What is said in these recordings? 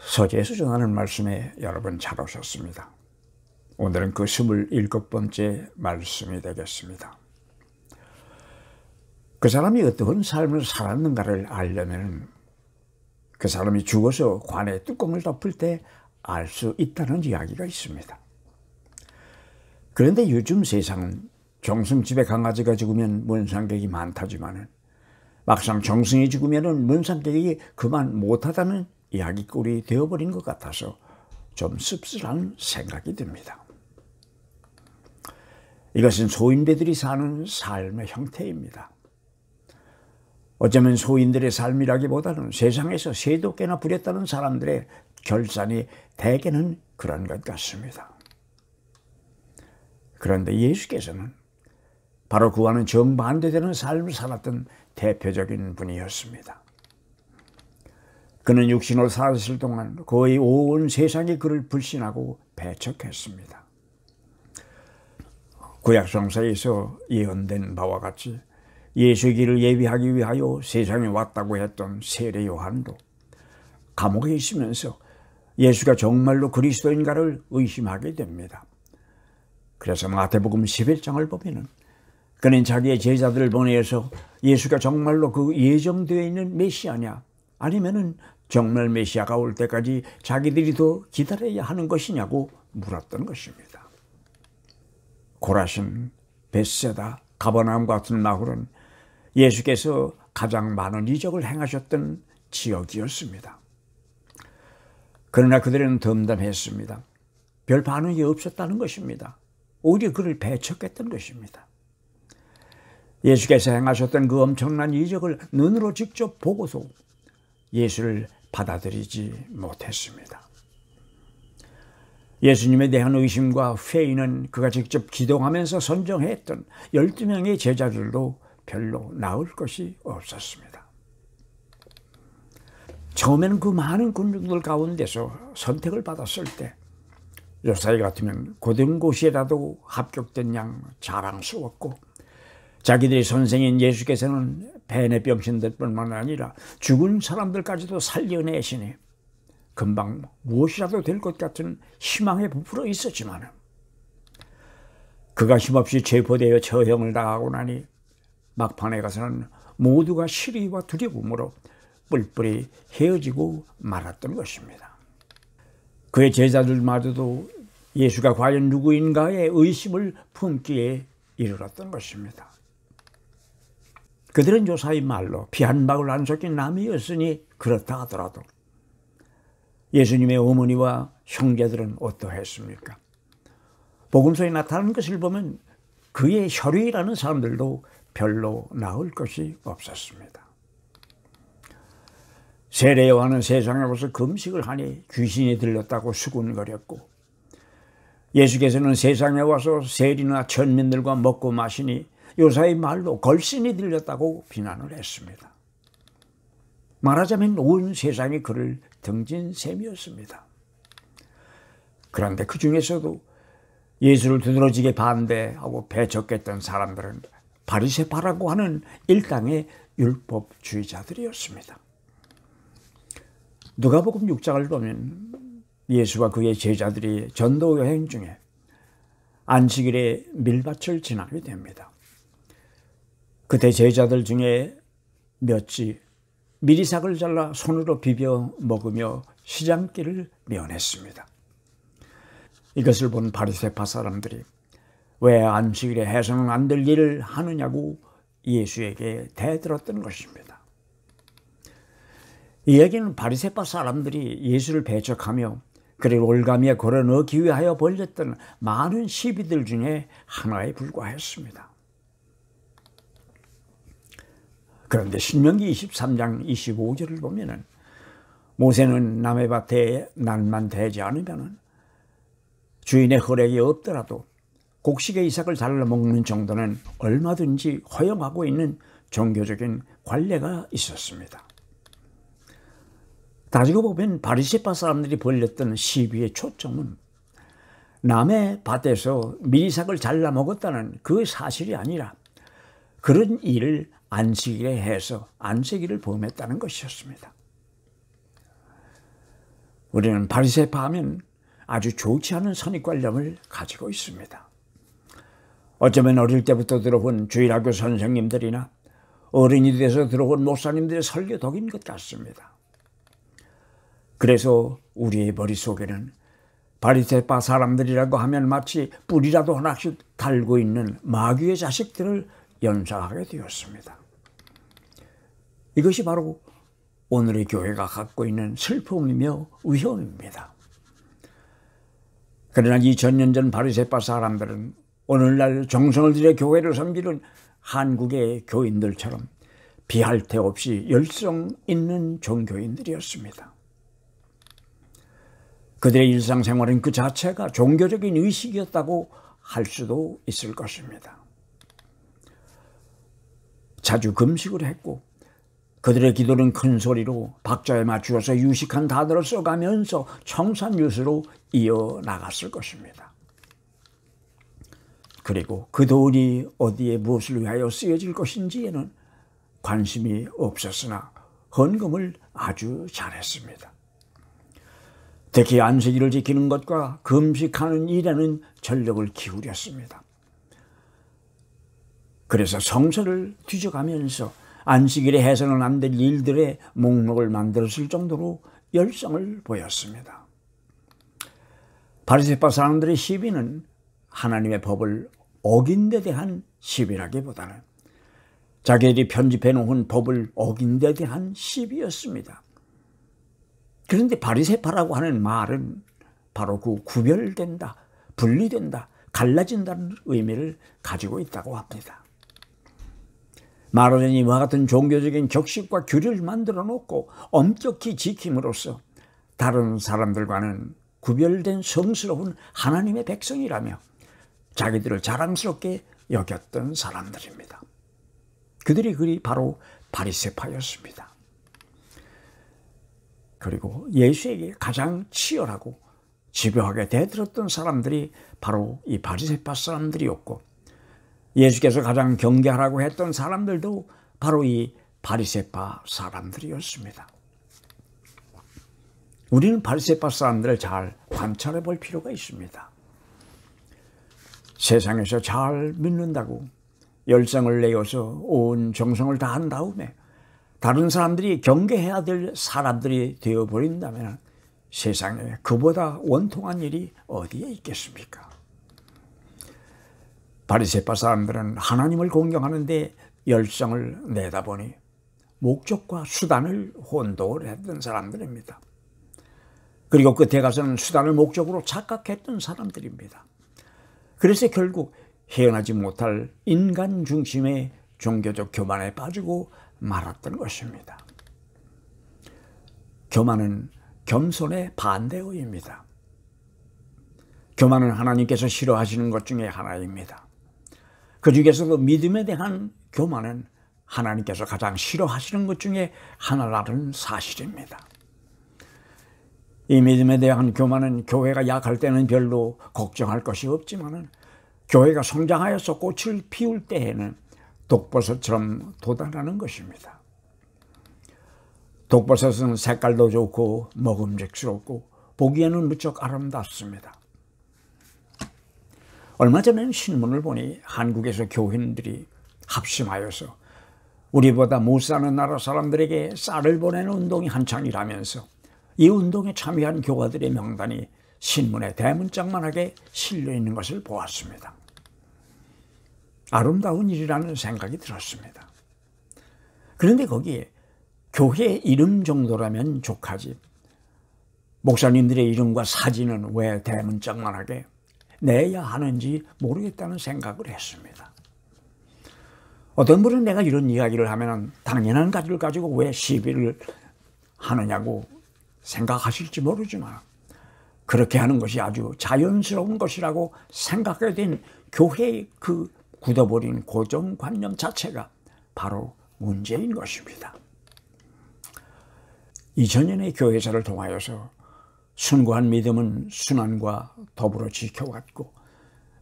서재에서 전하는 말씀에 여러분 잘 오셨습니다. 오늘은 그 27번째 말씀이 되겠습니다. 그 사람이 어떤 삶을 살았는가를 알려면 그 사람이 죽어서 관의 뚜껑을 덮을 때 알 수 있다는 이야기가 있습니다. 그런데 요즘 세상은 정승집에 강아지가 죽으면 문상객이 많다지만은 막상 정승이 죽으면 문상객이 그만 못하다는 이야기꼴이 되어버린 것 같아서 좀 씁쓸한 생각이 듭니다. 이것은 소인배들이 사는 삶의 형태입니다. 어쩌면 소인들의 삶이라기보다는 세상에서 새도 꽤나 부렸다는 사람들의 결산이 대개는 그런 것 같습니다. 그런데 예수께서는 바로 그와는 정반대되는 삶을 살았던 대표적인 분이었습니다. 그는 육신으로 살았을 동안 거의 온 세상이 그를 불신하고 배척했습니다. 구약성서에서 예언된 바와 같이 예수의 길을 예비하기 위하여 세상에 왔다고 했던 세례 요한도 감옥에 있으면서 예수가 정말로 그리스도인가를 의심하게 됩니다. 그래서 마태복음 11장을 보면은 그는 자기의 제자들을 보내서 예수가 정말로 그 예정되어 있는 메시아냐 아니면은 정말 메시아가 올 때까지 자기들이 더 기다려야 하는 것이냐고 물었던 것입니다. 고라신, 벳세다, 가버나움 같은 마을은 예수께서 가장 많은 이적을 행하셨던 지역이었습니다. 그러나 그들은 덤덤했습니다. 별 반응이 없었다는 것입니다. 오히려 그를 배척했던 것입니다. 예수께서 행하셨던 그 엄청난 이적을 눈으로 직접 보고도 예수를 받아들이지 못했습니다. 예수님에 대한 의심과 회의는 그가 직접 기도하면서 선정했던 12명의 제자들도 별로 나을 것이 없었습니다. 처음에는 그 많은 군중들 가운데서 선택을 받았을 때 요사이 같으면 고된 곳이라도 합격된 양 자랑스럽고 자기들의 선생인 예수께서는 벤의 병신들뿐만 아니라 죽은 사람들까지도 살려내시니 금방 무엇이라도 될 것 같은 희망에 부풀어 있었지만 그가 힘없이 체포되어 처형을 당하고 나니 막판에 가서는 모두가 시리와 두려움으로 뿔뿔이 헤어지고 말았던 것입니다. 그의 제자들마저도 예수가 과연 누구인가의 의심을 품기에 이르렀던 것입니다. 그들은 요사이 말로 피 한 방울 안 섞인 남이었으니 그렇다 하더라도 예수님의 어머니와 형제들은 어떠했습니까? 복음서에 나타나는 것을 보면 그의 혈육이라는 사람들도 별로 나을 것이 없었습니다. 세례 요한은 세상에 와서 금식을 하니 귀신이 들렸다고 수군거렸고 예수께서는 세상에 와서 세리나 천민들과 먹고 마시니 요사이 말로 걸신이 들렸다고 비난을 했습니다. 말하자면 온 세상이 그를 등진 셈이었습니다. 그런데 그 중에서도 예수를 두드러지게 반대하고 배척했던 사람들은 바리새파라고 하는 일당의 율법주의자들이었습니다. 누가복음 6장을 보면 예수와 그의 제자들이 전도 여행 중에 안식일에 밀밭을 지나게 됩니다. 그때 제자들 중에 몇이 미리삭을 잘라 손으로 비벼 먹으며 시장길을 면했습니다. 이것을 본 바리새파 사람들이 왜 안식일에 해서는 안 될 일을 하느냐고 예수에게 대들었던 것입니다. 이 얘기는 바리새파 사람들이 예수를 배척하며 그를 올가미에 걸어넣기 위하여 벌였던 많은 시비들 중에 하나에 불과했습니다. 그런데 신명기 23장 25절을 보면은 모세는 남의 밭에 난만 대지 않으면은 주인의 허락이 없더라도 곡식의 이삭을 잘라 먹는 정도는 얼마든지 허용하고 있는 종교적인 관례가 있었습니다. 따지고 보면 바리새파 사람들이 벌였던 시비의 초점은 남의 밭에서 미리삭을 잘라 먹었다는 그 사실이 아니라 그런 일을 안식일에 해서 안식일을 범했다는 것이었습니다. 우리는 바리새파 하면 아주 좋지 않은 선입관념을 가지고 있습니다. 어쩌면 어릴 때부터 들어본 주일학교 선생님들이나 어른이 돼서 들어본 목사님들의 설교 덕인 것 같습니다. 그래서 우리의 머릿속에는 바리새파 사람들이라고 하면 마치 뿌리라도 하나씩 달고 있는 마귀의 자식들을 연상하게 되었습니다. 이것이 바로 오늘의 교회가 갖고 있는 슬픔이며 위험입니다. 그러나 2000년 전 바리새파 사람들은 오늘날 정성을 들여 교회를 섬기는 한국의 교인들처럼 비할 데 없이 열성 있는 종교인들이었습니다. 그들의 일상생활은 그 자체가 종교적인 의식이었다고 할 수도 있을 것입니다. 자주 금식을 했고 그들의 기도는 큰 소리로 박자에 맞추어서 유식한 단어를 써가면서 청산유수로 이어나갔을 것입니다. 그리고 그 돈이 어디에 무엇을 위하여 쓰여질 것인지에는 관심이 없었으나 헌금을 아주 잘했습니다. 특히 안식일을 지키는 것과 금식하는 일에는 전력을 기울였습니다. 그래서 성서를 뒤져가면서 안식일에 해서는 안 될 일들의 목록을 만들었을 정도로 열성을 보였습니다. 바리새파 사람들의 시비는 하나님의 법을 어긴 데 대한 시비라기보다는 자기들이 편집해 놓은 법을 어긴 데 대한 시비였습니다. 그런데 바리새파라고 하는 말은 바로 그 구별된다, 분리된다, 갈라진다는 의미를 가지고 있다고 합니다. 말하자니 이와 같은 종교적인 격식과 규례를 만들어 놓고 엄격히 지킴으로써 다른 사람들과는 구별된 성스러운 하나님의 백성이라며 자기들을 자랑스럽게 여겼던 사람들입니다. 그들이 바로 바리새파였습니다. 그리고 예수에게 가장 치열하고 집요하게 대들었던 사람들이 바로 이 바리새파 사람들이었고, 예수께서 가장 경계하라고 했던 사람들도 바로 이 바리새파 사람들이었습니다. 우리는 바리새파 사람들을 잘 관찰해 볼 필요가 있습니다. 세상에서 잘 믿는다고 열성을 내어서 온 정성을 다한 다음에 다른 사람들이 경계해야 될 사람들이 되어버린다면 세상에 그보다 원통한 일이 어디에 있겠습니까? 바리새파 사람들은 하나님을 공경하는데 열성을 내다 보니 목적과 수단을 혼동을 했던 사람들입니다. 그리고 끝에 가서는 수단을 목적으로 착각했던 사람들입니다. 그래서 결국 헤어나지 못할 인간 중심의 종교적 교만에 빠지고 말았던 것입니다. 교만은 겸손의 반대어입니다. 교만은 하나님께서 싫어하시는 것 중에 하나입니다. 그 중에서도 믿음에 대한 교만은 하나님께서 가장 싫어하시는 것 중에 하나라는 사실입니다. 이 믿음에 대한 교만은 교회가 약할 때는 별로 걱정할 것이 없지만은 교회가 성장하여서 꽃을 피울 때에는 독버섯처럼 돋아나는 것입니다. 독버섯은 색깔도 좋고 먹음직스럽고 보기에는 무척 아름답습니다. 얼마 전에는 신문을 보니 한국에서 교인들이 합심하여서 우리보다 못 사는 나라 사람들에게 쌀을 보내는 운동이 한창이라면서 이 운동에 참여한 교화들의 명단이 신문에 대문짝만하게 실려 있는 것을 보았습니다. 아름다운 일이라는 생각이 들었습니다. 그런데 거기에 교회 이름 정도라면 족하지 목사님들의 이름과 사진은 왜 대문짝만하게 내야 하는지 모르겠다는 생각을 했습니다. 어떤 분은 내가 이런 이야기를 하면 당연한 가지를 가지고 왜 시비를 하느냐고 생각하실지 모르지만 그렇게 하는 것이 아주 자연스러운 것이라고 생각하게 된 교회의 그 굳어버린 고정관념 자체가 바로 문제인 것입니다. 2000년의 교회사를 통하여서 순고한 믿음은 순환과 더불어 지켜왔고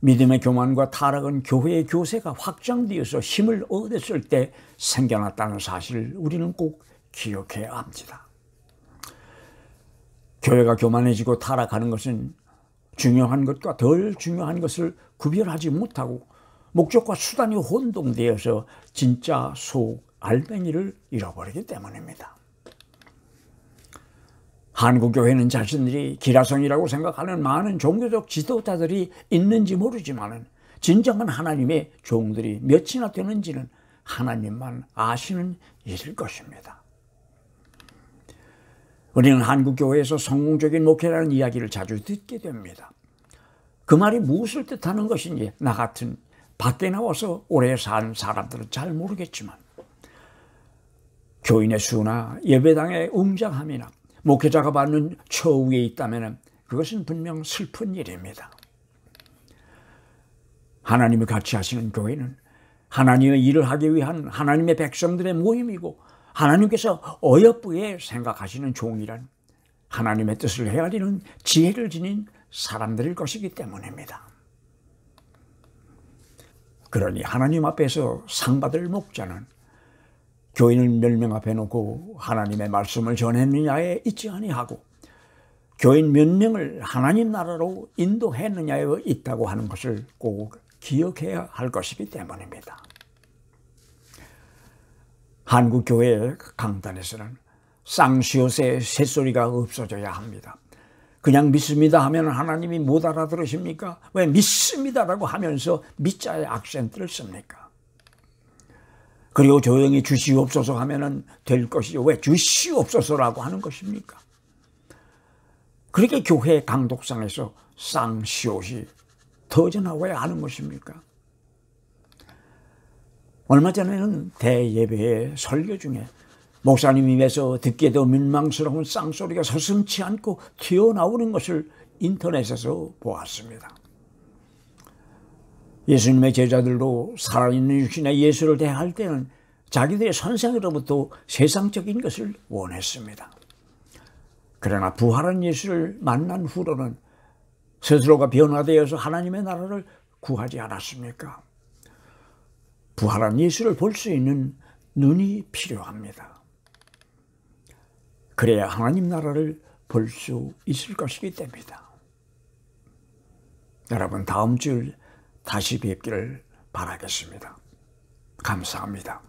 믿음의 교만과 타락은 교회의 교세가 확장되어서 힘을 얻었을 때 생겨났다는 사실을 우리는 꼭 기억해야 합니다. 교회가 교만해지고 타락하는 것은 중요한 것과 덜 중요한 것을 구별하지 못하고 목적과 수단이 혼동되어서 진짜 속 알맹이를 잃어버리기 때문입니다. 한국교회는 자신들이 기라성이라고 생각하는 많은 종교적 지도자들이 있는지 모르지만 진정한 하나님의 종들이 몇이나 되는지는 하나님만 아시는 일일 것입니다. 우리는 한국교회에서 성공적인 목회라는 이야기를 자주 듣게 됩니다. 그 말이 무엇을 뜻하는 것인지 나 같은 밖에 나와서 오래 산 사람들은 잘 모르겠지만 교인의 수나 예배당의 웅장함이나 목회자가 받는 처우에 있다면 그것은 분명 슬픈 일입니다. 하나님이 같이 하시는 교회는 하나님의 일을 하기 위한 하나님의 백성들의 모임이고 하나님께서 어여쁘게 생각하시는 종이란 하나님의 뜻을 헤아리는 지혜를 지닌 사람들일 것이기 때문입니다. 그러니 하나님 앞에서 상 받을 목자는 교인을 몇 명 앞에 놓고 하나님의 말씀을 전했느냐에 있지 아니하고 교인 몇 명을 하나님 나라로 인도했느냐에 있다고 하는 것을 꼭 기억해야 할 것이기 때문입니다. 한국교회의 강단에서는 쌍시옷의 새소리가 없어져야 합니다. 그냥 믿습니다 하면 하나님이 못 알아들으십니까? 왜 믿습니다라고 하면서 믿자의 악센트를 씁니까? 그리고 조용히 주시옵소서 하면은 될 것이죠. 왜 주시옵소서라고 하는 것입니까? 그렇게 교회 강독상에서 쌍시옷이 터져나와야 하는 것입니까? 얼마 전에는 대예배의 설교 중에 목사님 입에서 듣기에도 민망스러운 쌍소리가 서슴지 않고 튀어나오는 것을 인터넷에서 보았습니다. 예수님의 제자들도 살아있는 육신의 예수를 대할 때는 자기들의 선생으로부터 세상적인 것을 원했습니다. 그러나 부활한 예수를 만난 후로는 스스로가 변화되어서 하나님의 나라를 구하지 않았습니까? 부활한 예수를 볼 수 있는 눈이 필요합니다. 그래야 하나님 나라를 볼 수 있을 것이기 때문입니다. 여러분 다음 주 다시 뵙기를 바라겠습니다. 감사합니다.